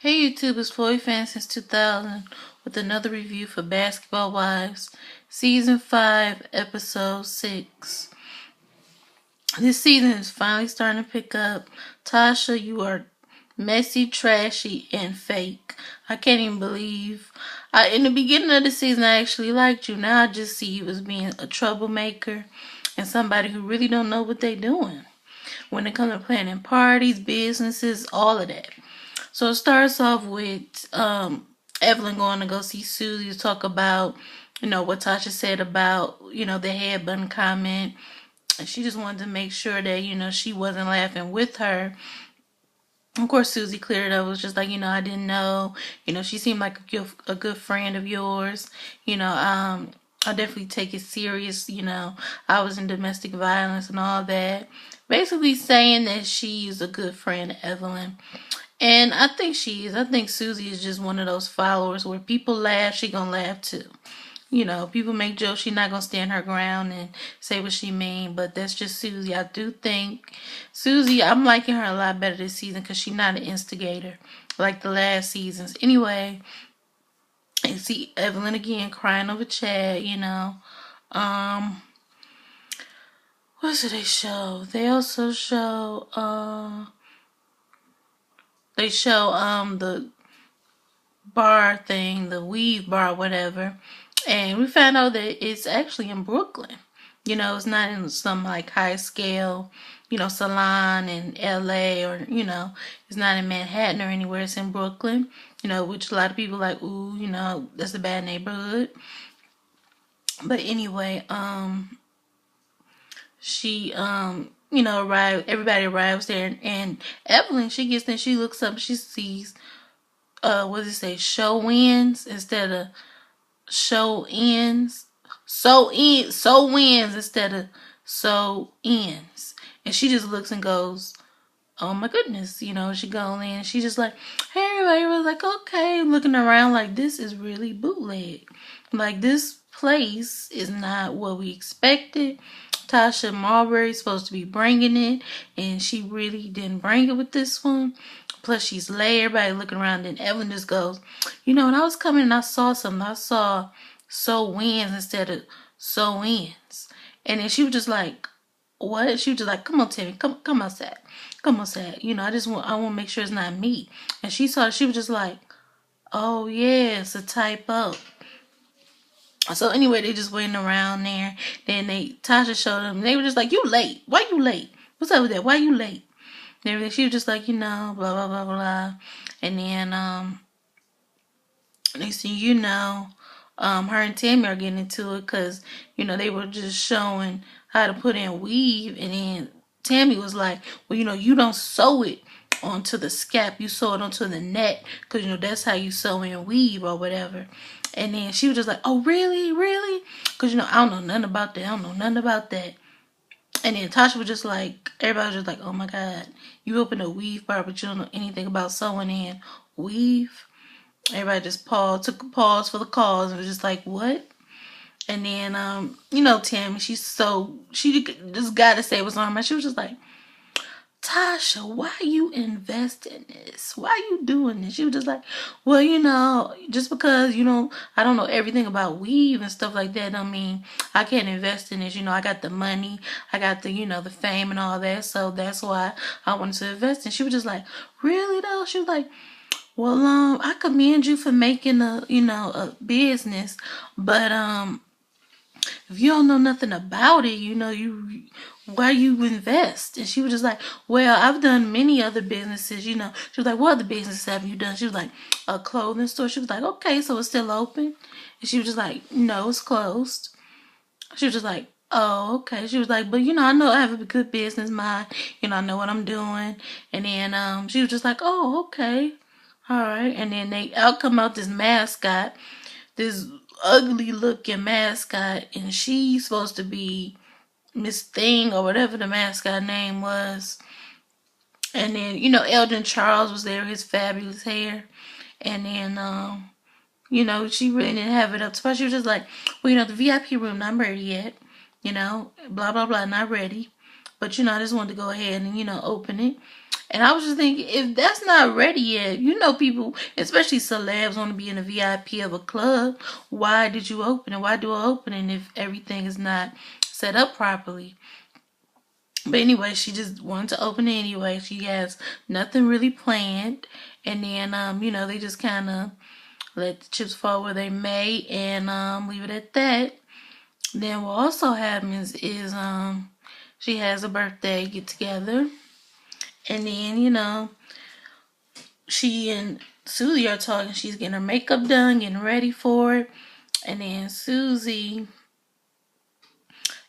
Hey YouTube, it's Floyd Fan since 2000 with another review for Basketball Wives, Season 5, Episode 6. This season is finally starting to pick up. Tasha, you are messy, trashy, and fake. I can't even believe. In the beginning of the season, I actually liked you. Now I just see you as being a troublemaker and somebody who really don't know what they're doing when it comes to planning parties, businesses, all of that. So it starts off with Evelyn going to go see Susie to talk about, what Tasha said about, the head button comment. And she just wanted to make sure that, she wasn't laughing with her. Of course, Susie cleared it up. It was just like, I didn't know. She seemed like a good friend of yours. I definitely take it serious. I was in domestic violence and all that. Basically saying that she's a good friend of Evelyn. And I think she is. I think Susie is just one of those followers where people laugh, she gonna laugh too. People make jokes, she not gonna stand her ground and say what she mean, but that's just Susie. I do think Susie, I'm liking her a lot better this season because she's not an instigator like the last seasons. Anyway, and see Evelyn again crying over Chad, what do they show? They also show the bar thing, the weave bar, whatever. And we found out that it's actually in Brooklyn. It's not in some like high scale, salon in LA or, it's not in Manhattan or anywhere. It's in Brooklyn, which a lot of people like, ooh, that's a bad neighborhood. But anyway, she, arrived, everybody arrives there and Evelyn, she gets there, she looks up, she sees, what does it say, show wins instead of show ends. So wins instead of so ends. And she just looks and goes, oh my goodness, she goes in. She just like, hey, everybody was like, okay, looking around like this is really bootleg. Like this place is not what we expected. Tasha Marbury's supposed to be bringing it, and she really didn't bring it with this one. Plus, she's late. Everybody looking around, and Evelyn just goes, when I was coming and I saw something, I saw so wins instead of so ends. And then she was just like, what? She was just like, come on, Timmy, come outside. Come outside. I want to make sure it's not me. And she saw it, she was just like, oh yeah, it's a typo. So anyway, they just waiting around there. Then Tasha showed them. They were just like, you late. Why you late? What's up with that? Why you late? And everything. She was just like, blah, blah, blah, blah. And then, next thing you know, her and Tammy are getting into it because, they were just showing how to put in weave. And then Tammy was like, well, you don't sew it onto the scalp. You sew it onto the neck because, that's how you sew in weave or whatever. And then she was just like, oh, really? Really? Because, I don't know nothing about that. And then Tasha was just like, everybody was just like, oh my God, you opened a weave bar, but you don't know anything about sewing in weave. Everybody just took a pause for the cause and was just like, what? And then, Tammy, she just got to say what's on her mind. She was just like, Tasha, why you invest in this? Why you doing this? She was just like, well, just because, I don't know everything about weave and stuff like that, I mean, I can't invest in this. I got the money, I got the, the fame and all that. So that's why I wanted to invest in. She was just like, really though? She was like, well, I commend you for making a business, but, if you don't know nothing about it, why you invest? And she was just like, well, I've done many other businesses, She was like, what other businesses have you done? She was like, a clothing store. She was like, okay, so it's still open? And she was just like, no, it's closed. She was just like, oh, okay. She was like, but I know I have a good business mind. I know what I'm doing. And then she was just like, oh, okay. All right. And then out come out this mascot, this ugly looking mascot, and she's supposed to be Miss Thing or whatever the mascot name was. And then, Eldon Charles was there, his fabulous hair. And then, she really didn't have it up to her. She was just like, well, the VIP room not ready yet. Blah, blah, blah, not ready. But, I just wanted to go ahead and, open it. And I was just thinking, if that's not ready yet, you know, people, especially celebs, want to be in the VIP of a club. Why did you open it? Why do an opening if everything is not set up properly? But anyway, she just wanted to open it anyway. She has nothing really planned. And then, you know, they just kind of let the chips fall where they may and leave it at that. Then what also happens is she has a birthday get together. And then, you know, she and Susie are talking. She's getting her makeup done, getting ready for it. And then Susie,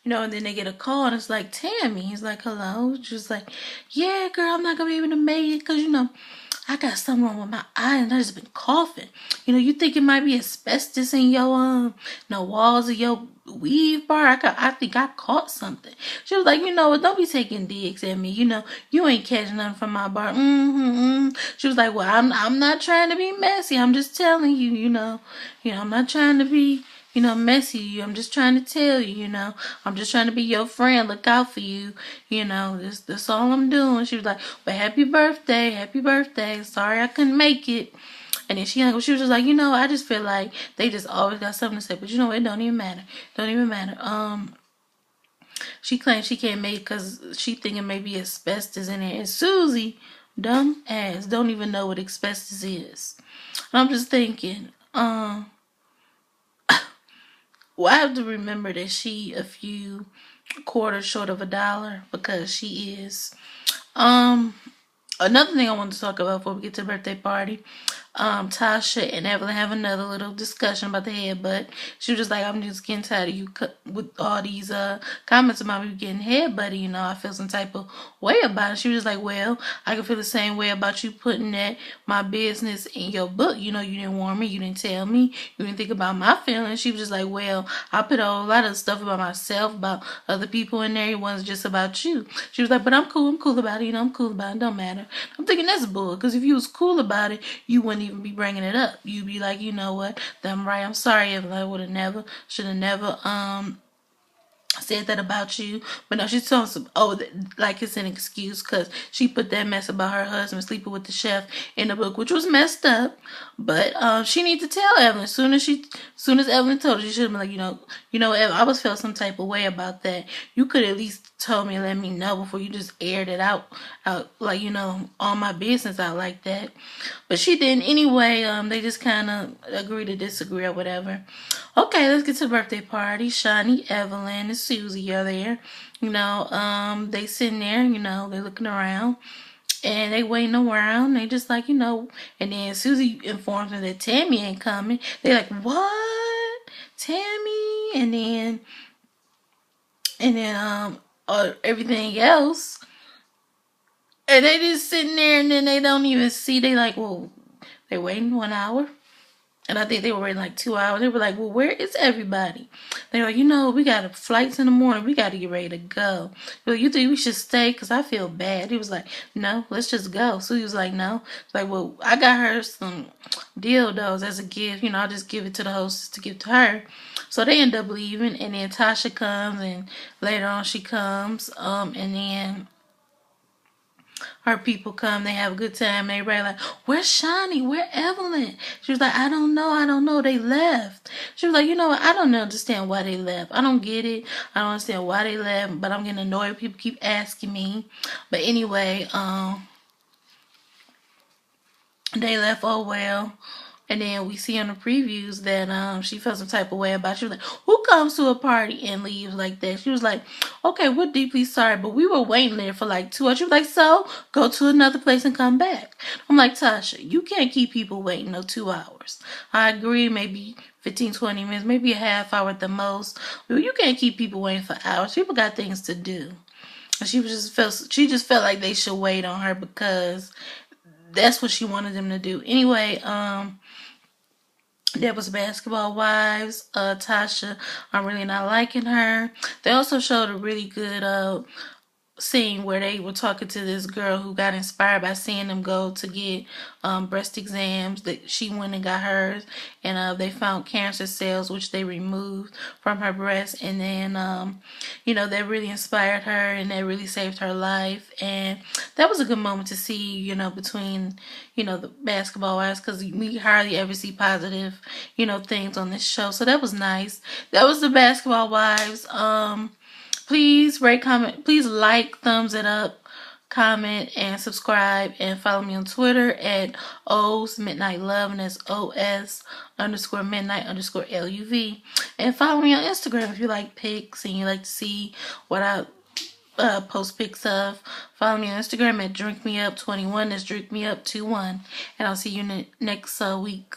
you know, and then they get a call and it's like, Tammy. He's like, hello. She's like, yeah, girl, I'm not going to be able to make it because, you know, I got something wrong with my eye and I just been coughing. You know, you think it might be asbestos in your the walls of your weave bar? I think I caught something. She was like, you know what? Don't be taking digs at me. You know, you ain't catching nothing from my bar. She was like, well, I'm not trying to be messy. I'm just telling you. I'm not trying to be, messy. I'm just trying to tell you, I'm just trying to be your friend. Look out for you. That's all I'm doing. She was like, but happy birthday. Happy birthday. Sorry I couldn't make it. And then she was just like, I just feel like they just always got something to say. But it don't even matter. Don't even matter. She claims she can't make it because she thinking maybe asbestos in it. And Susie, dumb ass, don't even know what asbestos is. And I'm just thinking, well, I have to remember that she a few quarters short of $1 because she is. Another thing I want to talk about before we get to the birthday party, Tasha and Evelyn have another little discussion about the headbutt. She was just like, I'm just getting tired of you with all these comments about me getting headbutted. I feel some type of way about it. She was just like, well, I can feel the same way about you putting my business in your book. You didn't warn me. You didn't tell me. You didn't think about my feelings. She was just like, well, I put a whole lot of stuff about myself, about other people in there. It wasn't just about you. She was like, but I'm cool. I'm cool about it. I'm cool about it. Don't matter. I'm thinking that's bull. Because if you was cool about it, you wouldn't even be bringing it up. You'd be like, you know what? I'm right. I'm sorry, Evelyn. I should have never said that about you. But no, she's telling some, like it's an excuse because she put that mess about her husband sleeping with the chef in the book, which was messed up. But she needs to tell Evelyn. As soon as Evelyn told her, she should have been like, Evelyn, I was felt some type of way about that. You could at least told me and let me know before you just aired it out like, all my business out like that. But she didn't anyway. They just kind of agree to disagree or whatever. Okay, let's get to the birthday party. Shawnee, Evelyn, and Susie are there. They sitting there, they looking around. And they waiting around. They just like, and then Susie informs them that Tammy ain't coming. They like, what? Tammy? And then everything else. And they just sitting there and then they don't even see. They like, well, they waiting 1 hour. And I think they were waiting like 2 hours. They were like, well, where is everybody? They were like, we got flights in the morning. We got to get ready to go. Well, you think we should stay? Because I feel bad. He was like, no, let's just go. So he was like, no. It's like, well, I got her some dildos as a gift. I'll just give it to the hostess to give to her. So they end up leaving. And then Tasha comes. And later on she comes. And then her people come, they have a good time, and everybody like, where's Shawnee? Where Evelyn? She was like, I don't know, they left. She was like, what, I don't understand why they left. I don't get it. I don't understand why they left, but I'm getting annoyed. People keep asking me. But anyway, they left, oh well. And then we see on the previews that she felt some type of way about it. She was like, who comes to a party and leaves like that? She was like, okay, we're deeply sorry, but we were waiting there for like 2 hours. She was like, so go to another place and come back. I'm like, Tasha, you can't keep people waiting no 2 hours. I agree, maybe 15, 20 minutes, maybe a half hour at the most. But you can't keep people waiting for hours. People got things to do. And she just felt like they should wait on her because that's what she wanted them to do. Anyway, there was Basketball Wives. Tasha, I'm really not liking her. They also showed a really good scene where they were talking to this girl who got inspired by seeing them go to get breast exams. That she went and got hers, and they found cancer cells which they removed from her breast, and then that really inspired her and that really saved her life. And that was a good moment to see, between the basketball wives, because we hardly ever see positive things on this show. So that was nice. That was the Basketball Wives. Please rate, comment, please like, thumbs it up, comment, and subscribe, and follow me on Twitter at O's Midnight Love, and that's OS_midnight_LUV. And follow me on Instagram if you like pics and you like to see what I post pics of. Follow me on Instagram at DrinkMeUp21. That's DrinkMeUp21. And I'll see you next week.